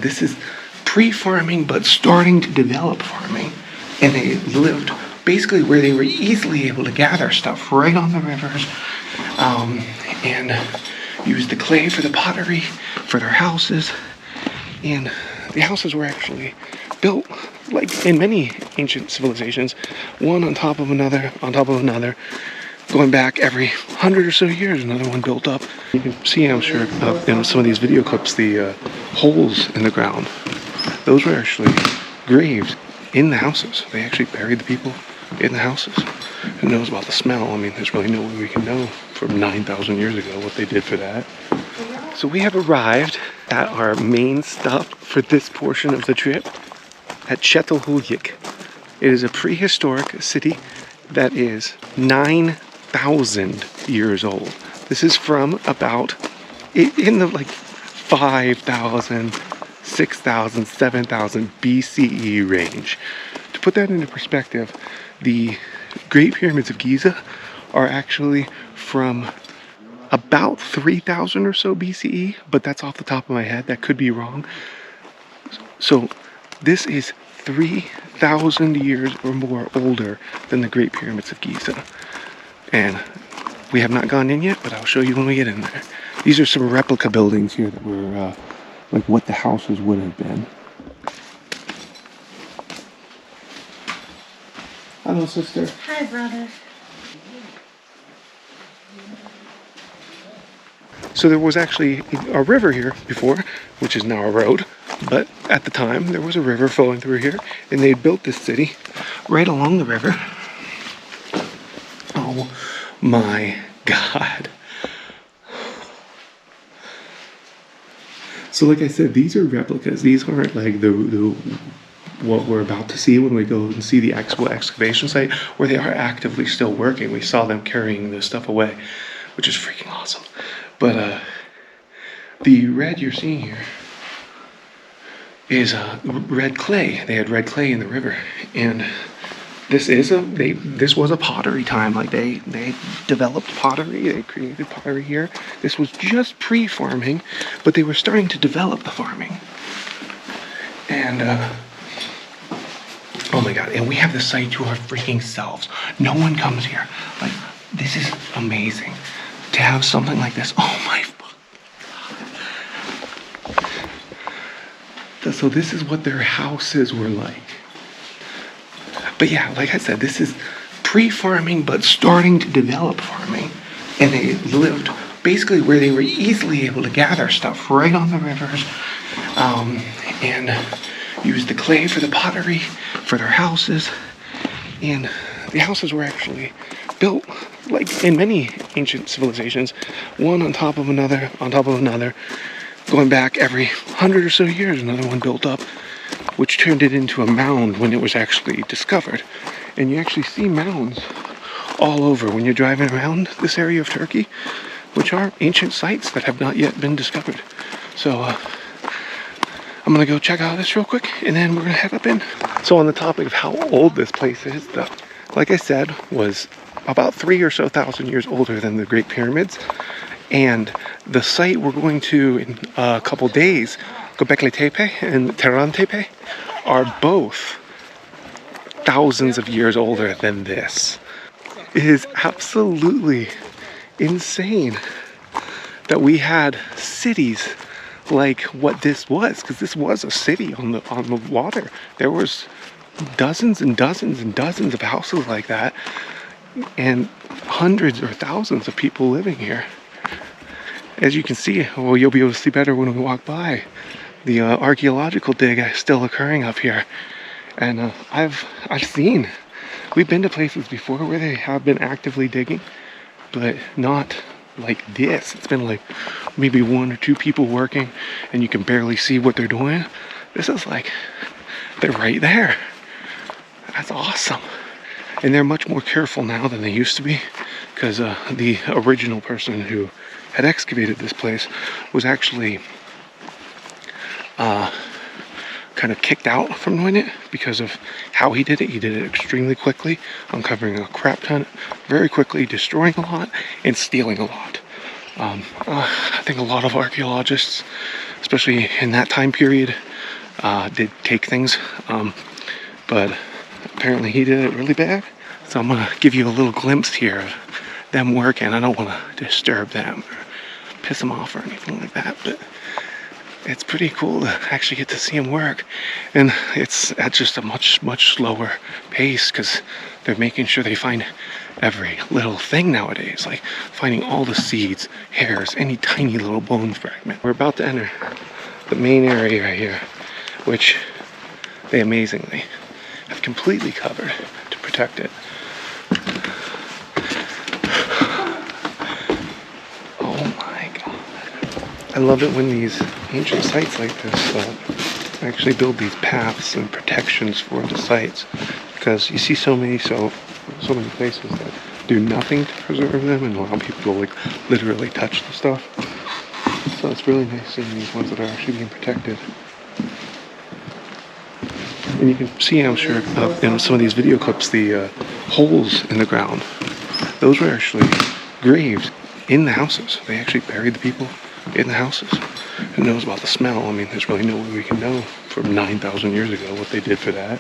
This is pre-farming, but starting to develop farming. And they lived basically where they were easily able to gather stuff right on the rivers, and use the clay for the pottery, for their houses. And the houses were actually built like in many ancient civilizations, one on top of another, going back every 100 or so years, another one built up. You can see, I'm sure, in some of these video clips, the holes in the ground. Those were actually graved in the houses. They actually buried the people in the houses. Who knows about the smell? I mean, there's really no way we can know from 9,000 years ago what they did for that. So we have arrived at our main stop for this portion of the trip at Çatalhöyük. It is a prehistoric city that is 9,000 years old. This is from about in the like 5,000, 6,000, 7,000 BCE range. To put that into perspective, the Great Pyramids of Giza are actually from about 3,000 or so BCE, but that's off the top of my head. That could be wrong. So this is 3,000 years or more older than the Great Pyramids of Giza. And we have not gone in yet, but I'll show you when we get in there. These are some replica buildings here that were like what the houses would have been. Hello, sister. Hi, brother. So there was actually a river here before, which is now a road. But at the time, there was a river flowing through here, and they built this city right along the river. Oh my God. So like I said, these are replicas. These aren't like the what we're about to see when we go and see the actual excavation site, where they are actively still working. We saw them carrying this stuff away, which is freaking awesome. But the red you're seeing here is red clay. They had red clay in the river, and this was a pottery time. Like they developed pottery. They created pottery here. This was just pre-farming, but they were starting to develop the farming. And oh my God! And we have the site to our freaking selves. No one comes here. Like, this is amazing to have something like this. Oh my. So this is what their houses were like. But yeah, like I said, this is pre-farming, but starting to develop farming. And they lived basically where they were easily able to gather stuff right on the rivers, and use the clay for the pottery, for their houses. And the houses were actually built like in many ancient civilizations, one on top of another, going back every 100 or so years, another one built up, which turned it into a mound when it was actually discovered. And you actually see mounds all over when you're driving around this area of Turkey, which are ancient sites that have not yet been discovered. So I'm gonna go check out this real quick, and then we're gonna head up in. So on the topic of how old this place is, though, like I said, was about 3,000 or so years older than the Great Pyramids. And the site we're going to in a couple days, Göbekli Tepe and Tehran Tepe, are both thousands of years older than this. It is absolutely insane that we had cities like what this was, because this was a city on the water. There was dozens and dozens and dozens of houses like that, and hundreds or thousands of people living here. As you can see, well, you'll be able to see better when we walk by, the archaeological dig is still occurring up here. And I've seen, we've been to places before where they have been actively digging, but not like this. It's been like maybe one or two people working, and you can barely see what they're doing. This is like, they're right there. That's awesome. And they're much more careful now than they used to be, because the original person who had excavated this place was actually kind of kicked out from doing it because of how he did it. He did it extremely quickly, uncovering a crap ton very quickly, destroying a lot and stealing a lot. I think a lot of archaeologists especially in that time period, did take things. But apparently he did it really bad. So I'm gonna give you a little glimpse here of them working. I don't want to disturb them or piss them off or anything like that, but it's pretty cool to actually get to see them work. And it's at just a much slower pace because they're making sure they find every little thing nowadays, like finding all the seeds, hairs, any tiny little bone fragment. We're about to enter the main area right here, which they amazingly have completely covered to protect it. Oh my god. I love it when these ancient sites like this actually build these paths and protections for the sites, because you see so many places that do nothing to preserve them and allow people to like literally touch the stuff. So it's really nice seeing these ones that are actually being protected. And you can see, I'm sure, in some of these video clips, the holes in the ground. Those were actually graves in the houses. They actually buried the people in the houses. Who knows about the smell? I mean, there's really no way we can know from 9,000 years ago what they did for that.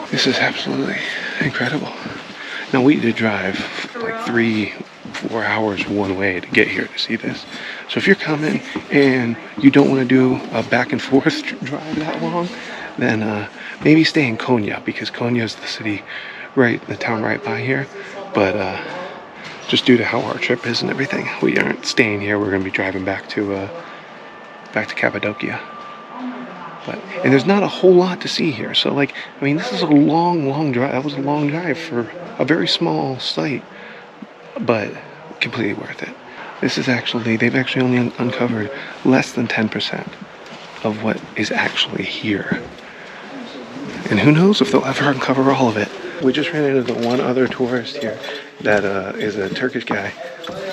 This is absolutely incredible. Now, we did drive like 3-4 hours one way to get here to see this. So if you're coming and you don't want to do a back and forth drive that long, then maybe stay in Konya, because Konya is the city the town right by here. But just due to how our trip is and everything, we aren't staying here. We're going to be driving back to Cappadocia. And there's not a whole lot to see here. So like, I mean, this is a long drive. That was a long drive for a very small site, but completely worth it. This is actually, they've actually only uncovered less than 10% of what is actually here. And who knows if they'll ever uncover all of it. We just ran into the one other tourist here that is a Turkish guy,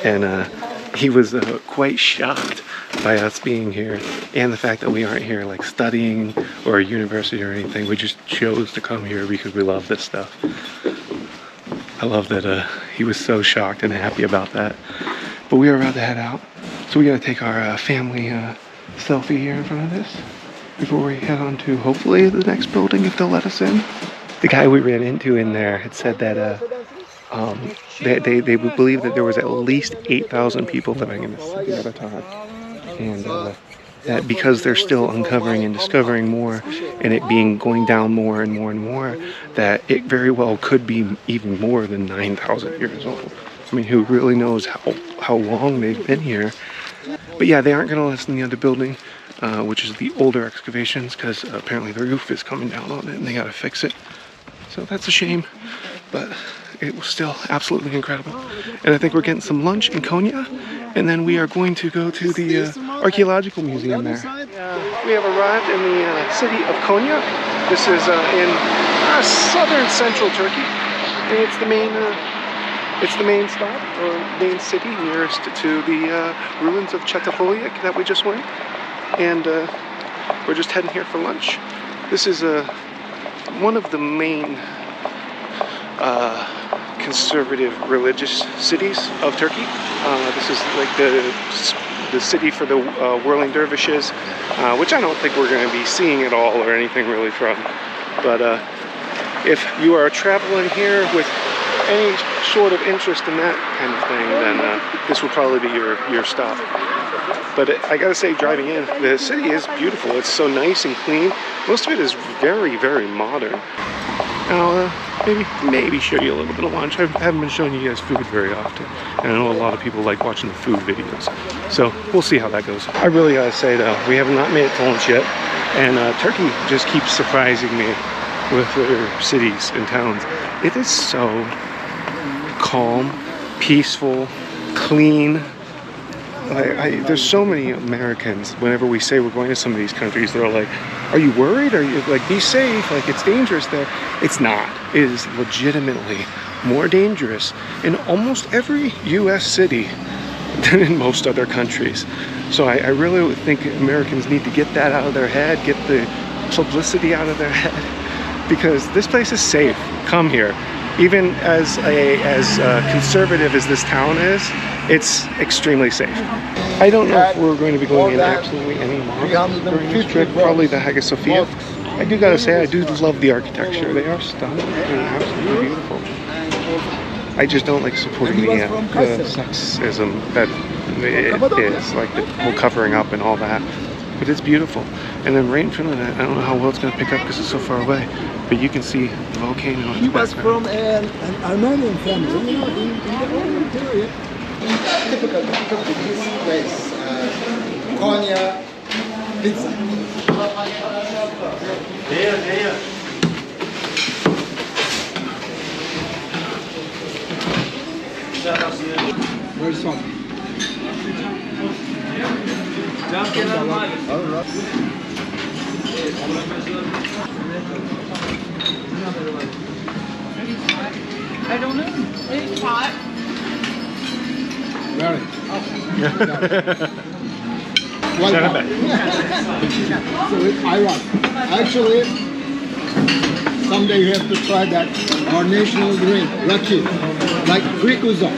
and he was quite shocked by us being here and the fact that we aren't here like studying or a university or anything. We just chose to come here because we love this stuff. I love that he was so shocked and happy about that. But we are about to head out, so we gotta take our family selfie here in front of this before we head on to hopefully the next building, if they'll let us in. The guy we ran into in there had said that they would believe that there was at least 8,000 people living in this city at a time, and that because they're still uncovering and discovering more, and it being going down more and more and more, that it very well could be even more than 9,000 years old. I mean, who really knows how long they've been here? But yeah, they aren't going to let us in the other building, which is the older excavations, because apparently the roof is coming down on it and they got to fix it. So that's a shame, but it was still absolutely incredible. And I think we're getting some lunch in Konya, and then we are going to go to the archaeological museum there. We have arrived in the city of Konya. This is in southern central Turkey, and it's the main stop, or main city nearest to the ruins of Çatalhöyük that we just went. And we're just heading here for lunch. This is one of the main conservative religious cities of Turkey. This is like the city for the whirling dervishes, which I don't think we're going to be seeing at all or anything really from. But if you are traveling here with any sort of interest in that kind of thing, then this will probably be your stop. But I gotta say, driving in, the city is beautiful. It's so nice and clean. Most of it is very, very modern. I'll maybe show you a little bit of lunch. I haven't been showing you guys food very often, and I know a lot of people like watching the food videos. So we'll see how that goes. I really gotta say though, we have not made it to lunch yet, and Turkey just keeps surprising me with their cities and towns. It is so calm, peaceful, clean. There's so many Americans, whenever we say we're going to some of these countries, they're like, are you worried? Are you like, be safe? Like, it's dangerous there. It's not. It is legitimately more dangerous in almost every US city than in most other countries. So I really think Americans need to get that out of their head, get the publicity out of their head, because this place is safe. Come here. Even as conservative as this town is, it's extremely safe. I don't know if we're going to be going in absolutely any mosques during this trip. Probably the Hagia Sophia. I do gotta say, I do love the architecture. They are stunning and absolutely beautiful. I just don't like supporting the sexism that it is, like the whole covering up and all that. But it's beautiful. And then right in front of that, I don't know how well it's going to pick up because it's so far away, but you can see the volcano. He was from an Armenian family, you know, in the Roman period. Typical Turkish place, Konya pizza. Very soft. I don't know. It's hot. Very. So it's Iraq. Actually, someday you have to try that. Our national drink, Raki, like Greek Uzo,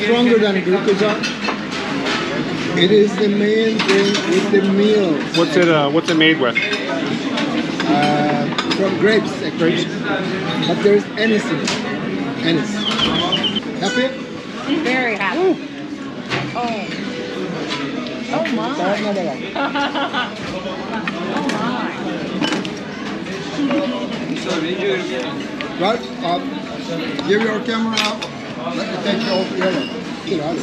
stronger than Greek Uzo. It is the main thing with the meal. What's it made with? From grapes, actually. But there's anise in it. Anise. Happy? Very happy. Ooh. Oh. Oh my. Oh my. Right? Give your camera up. Let me take you all together. Get out of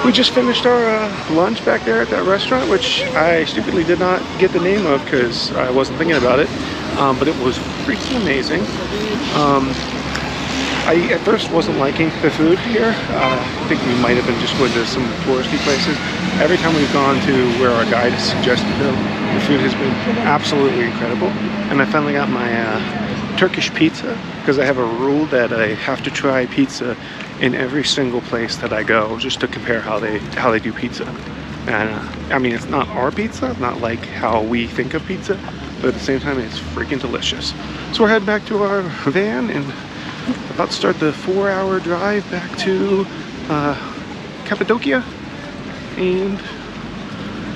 We just finished our lunch back there at that restaurant, which I stupidly did not get the name of because I wasn't thinking about it, but it was freaking amazing. I at first wasn't liking the food here. I think we might have been just going to some touristy places. Every time we've gone to where our guide has suggested though, the food has been absolutely incredible. And I finally got my Turkish pizza because I have a rule that I have to try pizza in every single place that I go just to compare how they do pizza. And I mean, it's not our pizza, not like how we think of pizza, but at the same time it's freaking delicious. So we're heading back to our van and about to start the 4-hour drive back to Cappadocia and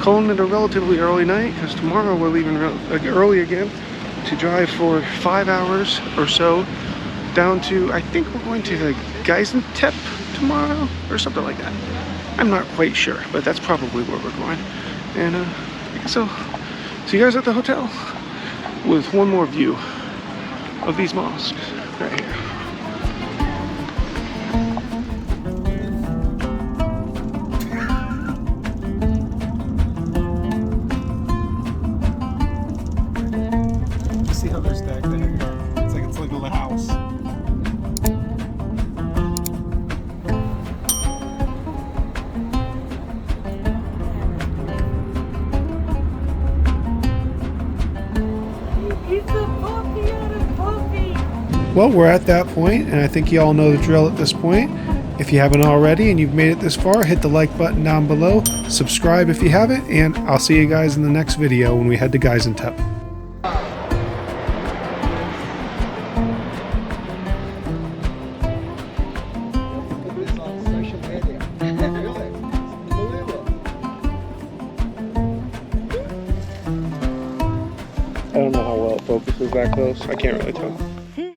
calling it a relatively early night because tomorrow we're leaving early again to drive for 5 hours or so down to, I think we're going to Gaziantep tomorrow or something like that. I'm not quite sure, but that's probably where we're going. And I guess I'll see you guys at the hotel with one more view of these mosques right here. See how they're stacked there? It's like a little house. Well, we're at that point, and I think you all know the drill at this point. If you haven't already and you've made it this far, hit the like button down below, subscribe if you haven't, and I'll see you guys in the next video when we head to Gaziantep. I don't know how well it focuses that close. I can't really tell.